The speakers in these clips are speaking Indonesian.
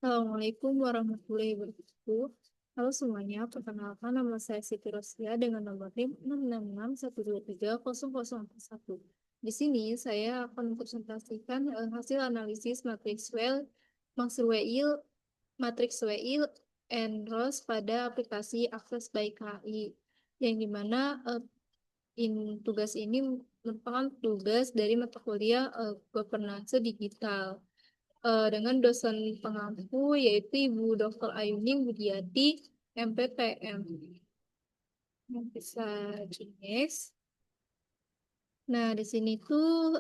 Assalamualaikum warahmatullahi wabarakatuh. Halo semuanya, perkenalkan nama saya Siti Rosia dengan nomor NIM 666123001. Di sini saya akan mempresentasikan hasil analisis Maxwell, matriks Weil, and Ross pada aplikasi Access by KI, yang dimana tugas ini merupakan tugas dari mata kuliah Governance Digital dengan dosen pengampu yaitu Ibu Dr. Ayuning Budiati, MPTM. Bisa di next. Nah, di sini tuh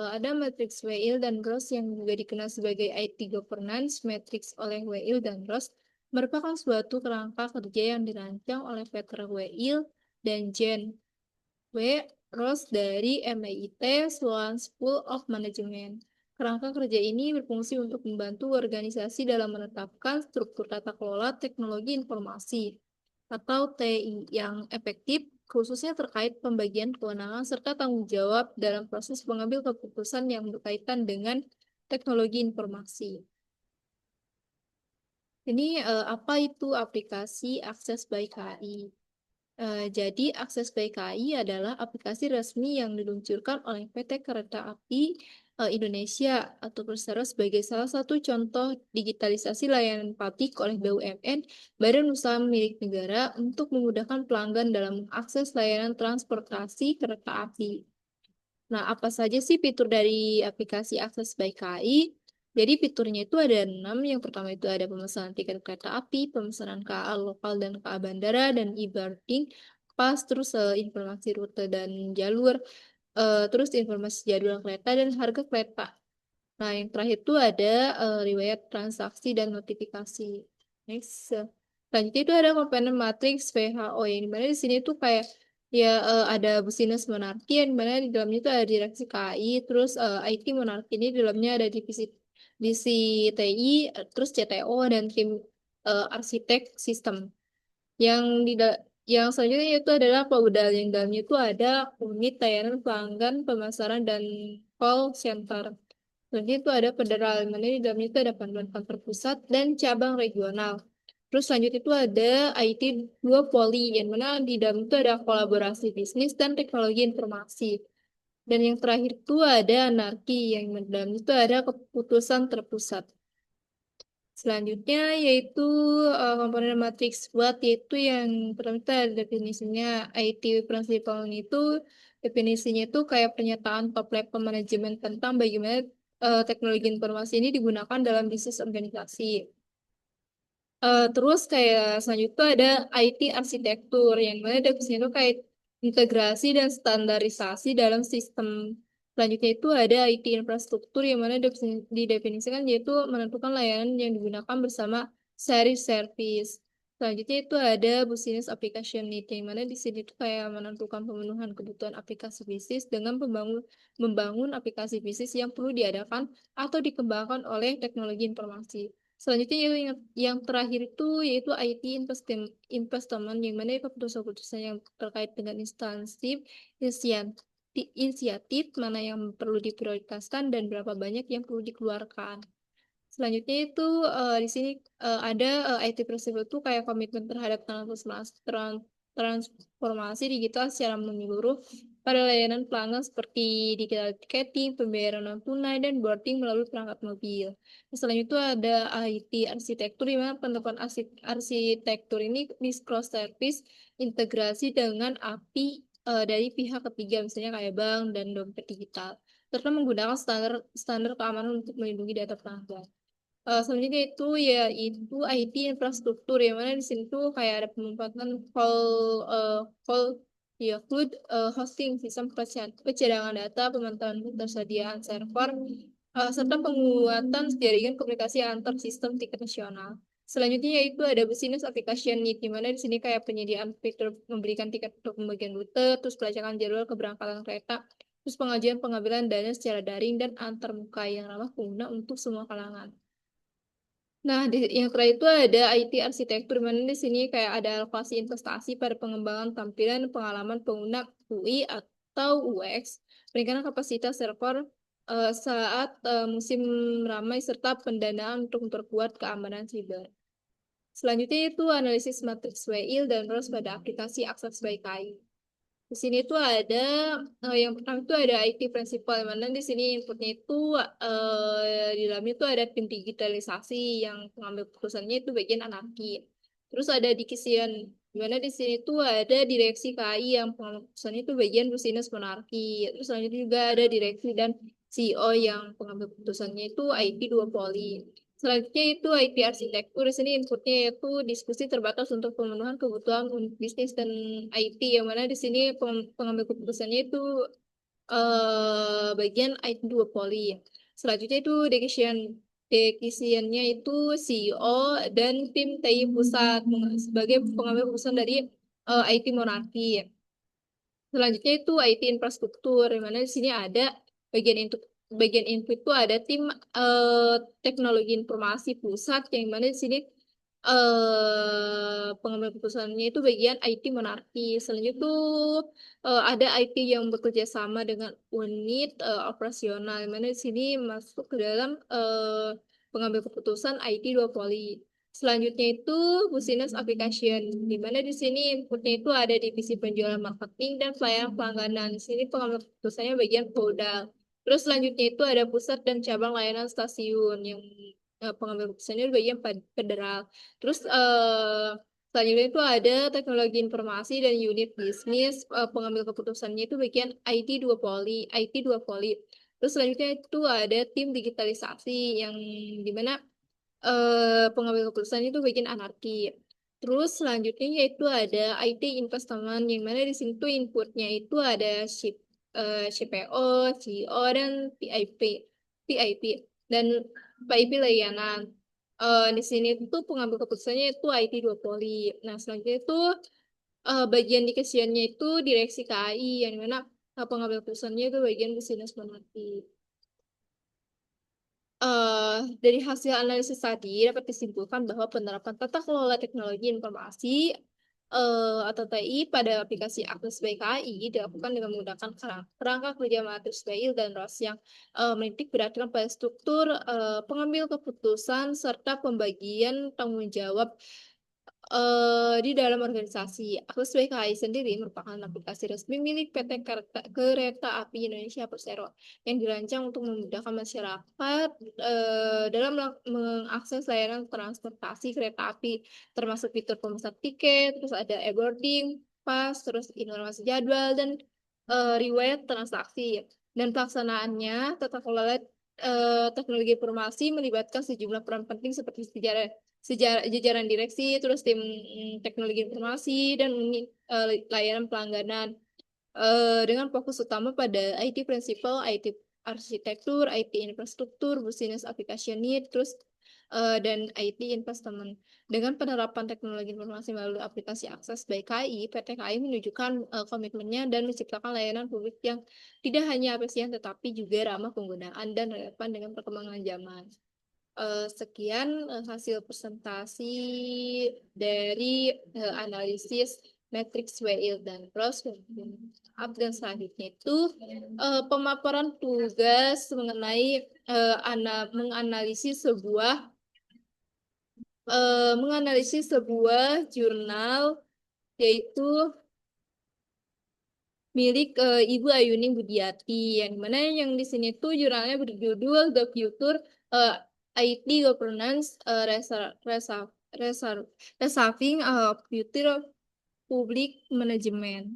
ada matriks Weil dan Gross yang juga dikenal sebagai IT Governance Matrix oleh Weil dan Gross merupakan suatu kerangka kerja yang dirancang oleh Peter Weil dan Jen W. Ross dari MIT Sloan School of Management. Kerangka kerja ini berfungsi untuk membantu organisasi dalam menetapkan struktur tata kelola teknologi informasi atau TI yang efektif, khususnya terkait pembagian kewenangan serta tanggung jawab dalam proses mengambil keputusan yang berkaitan dengan teknologi informasi. Ini apa itu aplikasi Access by KI? Jadi, Akses by KAI adalah aplikasi resmi yang diluncurkan oleh PT Kereta Api Indonesia atau Persero sebagai salah satu contoh digitalisasi layanan publik oleh BUMN, Badan Usaha Milik Negara, untuk memudahkan pelanggan dalam mengakses layanan transportasi kereta api. Nah, apa saja sih fitur dari aplikasi Akses by KAI? Jadi fiturnya itu ada 6. Yang pertama itu ada pemesanan tiket kereta api, pemesanan KA lokal dan KA bandara, dan e-boarding pas, terus informasi rute dan jalur, terus informasi jadwal kereta dan harga kereta. Nah, yang terakhir itu ada riwayat transaksi dan notifikasi. Next. Selanjutnya itu ada komponen matrix WHO yang dimana di sini tuh kayak ya ada business monarki yang dimana di dalamnya itu ada direksi KAI, terus IT monarki ini di dalamnya ada divisi TI, terus CTO dan tim arsitek sistem. Yang di yang selanjutnya itu adalah Paudal yang dalamnya itu ada unit layanan pelanggan, pemasaran dan call center. Selanjutnya itu ada federal, yang mana di dalamnya itu ada panduan kantor pusat dan cabang regional. Terus selanjutnya itu ada IT duopoly, yang mana di dalam itu ada kolaborasi bisnis dan teknologi informasi. Dan yang terakhir itu ada anarki, yang di dalam itu ada keputusan terpusat. Selanjutnya yaitu komponen matrix SWOT, yaitu yang pertama itu ada definisinya IT Principle itu definisinya itu kayak pernyataan top level manajemen tentang bagaimana teknologi informasi ini digunakan dalam bisnis organisasi. Terus kayak selanjutnya ada IT arsitektur yang mana definisinya itu kayak integrasi dan standarisasi dalam sistem. Selanjutnya itu ada IT infrastruktur yang mana didefinisikan yaitu menentukan layanan yang digunakan bersama seri service. Selanjutnya itu ada business application need yang mana di sini itu kayak menentukan pemenuhan kebutuhan aplikasi bisnis dengan membangun aplikasi bisnis yang perlu diadakan atau dikembangkan oleh teknologi informasi. Selanjutnya yang terakhir itu yaitu IT investment yang mana keputusan-keputusan yang terkait dengan inisiatif mana yang perlu diprioritaskan dan berapa banyak yang perlu dikeluarkan. Selanjutnya itu di sini ada IT Principle itu kayak komitmen terhadap transformasi digital secara menyeluruh pada layanan pelanggan seperti digital ticketing, pembayaran non tunai, dan boarding melalui perangkat mobil. Selanjutnya itu ada IT arsitektur, di mana penerapan arsitektur ini cross service integrasi dengan API dari pihak ketiga, misalnya kayak bank dan dompet digital, serta menggunakan standar standar keamanan untuk melindungi data pelanggan. Selanjutnya itu ya itu IT infrastruktur yang mana di sini tuh kayak ada pemanfaatan call ya cloud hosting sistem pencadangan data, pemantauan ketersediaan server, serta penguatan jaringan komunikasi antar sistem tiket nasional. Selanjutnya yaitu ada business application need, di mana di sini kayak penyediaan fitur memberikan tiket untuk pembagian rute, terus pelacakan jadwal keberangkatan kereta, terus pengajuan pengambilan dana secara daring dan antar muka yang ramah pengguna untuk semua kalangan. Nah, yang terakhir itu ada IT arsitektur, mana di sini kayak ada alokasi investasi pada pengembangan tampilan pengalaman pengguna UI atau UX, peningkatan kapasitas server, saat musim ramai serta pendanaan untuk memperkuat keamanan siber. Selanjutnya itu analisis matriks WIL dan ROS pada aplikasi akses by KI. Di sini tuh ada yang pertama itu ada IT principal, yang mana di sini inputnya itu di dalamnya itu ada tim digitalisasi yang pengambil keputusannya itu bagian anarki. Terus ada dikisian, di mana di sini tuh ada direksi KI yang pengambil keputusannya itu bagian business monarki. Terus selanjutnya juga ada direksi dan CEO yang pengambil keputusannya itu IT duopoly. Selanjutnya itu IT arsitektur. Di sini inputnya yaitu diskusi terbatas untuk pemenuhan kebutuhan unit bisnis dan IT, yang mana di sini pengambil keputusannya itu bagian IT duopoly. Selanjutnya itu decisionnya itu CEO dan tim TI pusat sebagai pengambil keputusan dari IT monarki. Selanjutnya itu IT infrastruktur, di mana di sini ada bagian input itu ada tim teknologi informasi pusat, yang mana di sini pengambil keputusannya itu bagian IT monarki. Selanjutnya itu ada IT yang bekerja sama dengan unit operasional, yang mana di sini masuk ke dalam pengambil keputusan IT duopoly. Selanjutnya itu business application, di mana di sini inputnya itu ada divisi penjualan marketing dan pelayanan pelangganan. Di sini pengambil keputusannya bagian produk. Terus selanjutnya itu ada pusat dan cabang layanan stasiun yang pengambil keputusannya bagian federal. Terus selanjutnya itu ada teknologi informasi dan unit bisnis. Pengambil keputusannya itu bagian IT duopoly. Terus selanjutnya itu ada tim digitalisasi yang dimana pengambil keputusan itu bikin anarki. Terus selanjutnya yaitu ada IT investment, yang mana di sini tuh inputnya itu ada CPO, CEO, dan PIP dan PIP layanan. Di sini tuh pengambil keputusannya itu IT duopoly. Nah, selanjutnya itu bagian dikesiannya itu direksi KAI, yang mana pengambil keputusannya itu bagian business monarki. Dari hasil analisis tadi dapat disimpulkan bahwa penerapan tata kelola teknologi informasi atau TI pada aplikasi Akses by KAI dilakukan dengan menggunakan kerangka kerja matriks WIL dan ROS yang menitik beratkan pada struktur pengambil keputusan serta pembagian tanggung jawab di dalam organisasi. Akses BKI sendiri merupakan aplikasi resmi milik PT Kereta Api Indonesia Persero yang dirancang untuk memudahkan masyarakat dalam mengakses layanan transportasi kereta api, termasuk fitur pemesan tiket, terus ada e-boarding, pas, terus informasi jadwal dan riwayat transaksi. Dan pelaksanaannya tata kelola teknologi informasi melibatkan sejumlah peran penting seperti jajaran direksi, terus tim teknologi informasi dan unit layanan pelangganan dengan fokus utama pada IT principal, IT arsitektur, IT infrastruktur, business application need, terus dan IT investment. Dengan penerapan teknologi informasi melalui aplikasi akses by KAI, PT KAI menunjukkan komitmennya dan menciptakan layanan publik yang tidak hanya efisien tetapi juga ramah penggunaan dan relevan dengan perkembangan zaman. Sekian hasil presentasi dari analisis matriks WIL dan ROS. Dan selanjutnya itu pemaparan tugas mengenai menganalisis sebuah jurnal, yaitu milik Ibu Ayuning Budiati, yang mana yang di sini tuh jurnalnya berjudul The Future IT Governance Reshaping Future Public Management.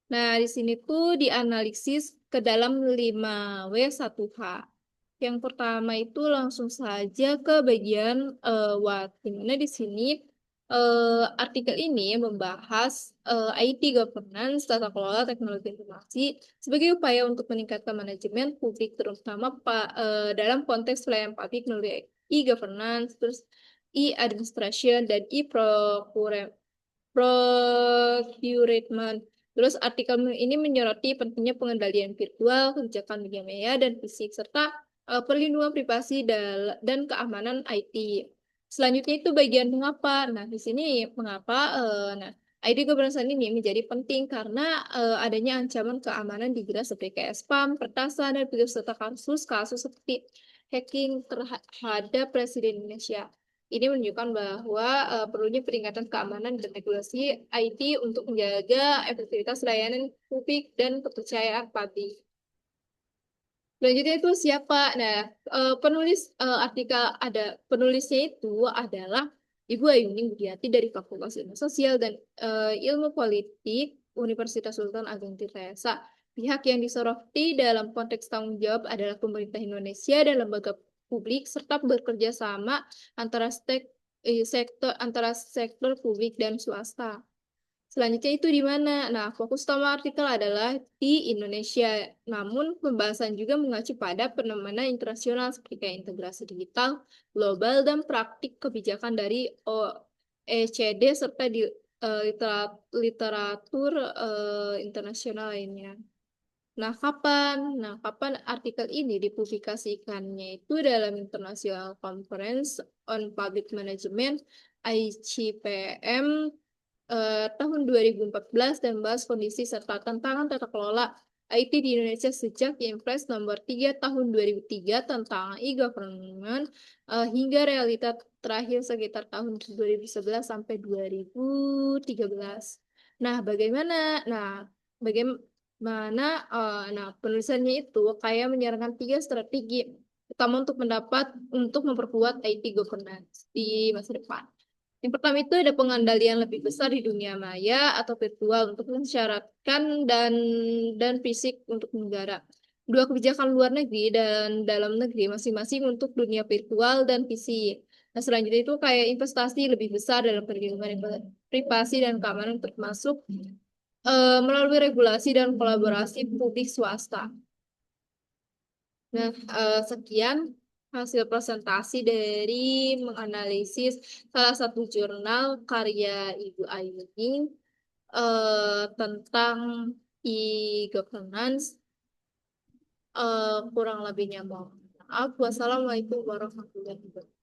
Nah, di sini tuh dianalisis ke dalam 5W1H. Yang pertama itu langsung saja ke bagian what. Dimana di sini artikel ini membahas IT governance, tata kelola teknologi informasi sebagai upaya untuk meningkatkan manajemen publik, terutama dalam konteks pelayanan publik melalui e-governance, terus e-administration, dan procurement. Terus artikel ini menyoroti pentingnya pengendalian virtual, kebijakan media maya dan fisik, serta perlindungan privasi dan keamanan IT. Selanjutnya itu bagian mengapa. Nah, di sini mengapa. Nah, ID governance ini menjadi penting karena adanya ancaman keamanan di bidang seperti kayak spam, pertasan, dan juga serta kasus-kasus seperti hacking terhadap Presiden Indonesia. Ini menunjukkan bahwa perlunya peningkatan keamanan dan regulasi IT untuk menjaga efektivitas layanan publik dan kepercayaan publik. Selanjutnya itu siapa? Nah, penulis artikel penulisnya itu adalah Ibu Ayuni Widiati dari Fakultas Ilmu Sosial dan Ilmu Politik Universitas Sultan Ageng Tirtayasa. Pihak yang disoroti dalam konteks tanggung jawab adalah pemerintah Indonesia dan lembaga publik serta bekerja sama antara sektor publik dan swasta. Selanjutnya itu di mana? Nah, fokus utama artikel adalah di Indonesia. Namun, pembahasan juga mengacu pada fenomena internasional seperti kayak integrasi digital, global, dan praktik kebijakan dari OECD serta di literatur internasional lainnya. Nah, kapan artikel ini dipublikasikannya itu dalam International Conference on Public Management ICPM tahun 2014 dan bahas kondisi serta tantangan tata kelola IT di Indonesia sejak Impres nomor 3 tahun 2003 tentang e-government hingga realita terakhir sekitar tahun 2011 sampai 2013. Nah, bagaimana penulisannya itu kayak menyarankan 3 strategi utama untuk memperkuat IT governance di masa depan. Yang pertama itu ada pengandalian lebih besar di dunia maya atau virtual untuk mensyaratkan dan fisik untuk negara. Dua kebijakan luar negeri dan dalam negeri masing-masing untuk dunia virtual dan fisik. Nah, selanjutnya itu kayak investasi lebih besar dalam perlindungan privasi dan keamanan termasuk melalui regulasi dan kolaborasi publik swasta. Nah, sekian hasil presentasi dari menganalisis salah satu jurnal karya Ibu Ayuni tentang e-governance. Kurang lebihnya mohon maaf. Wassalamualaikum warahmatullahi wabarakatuh.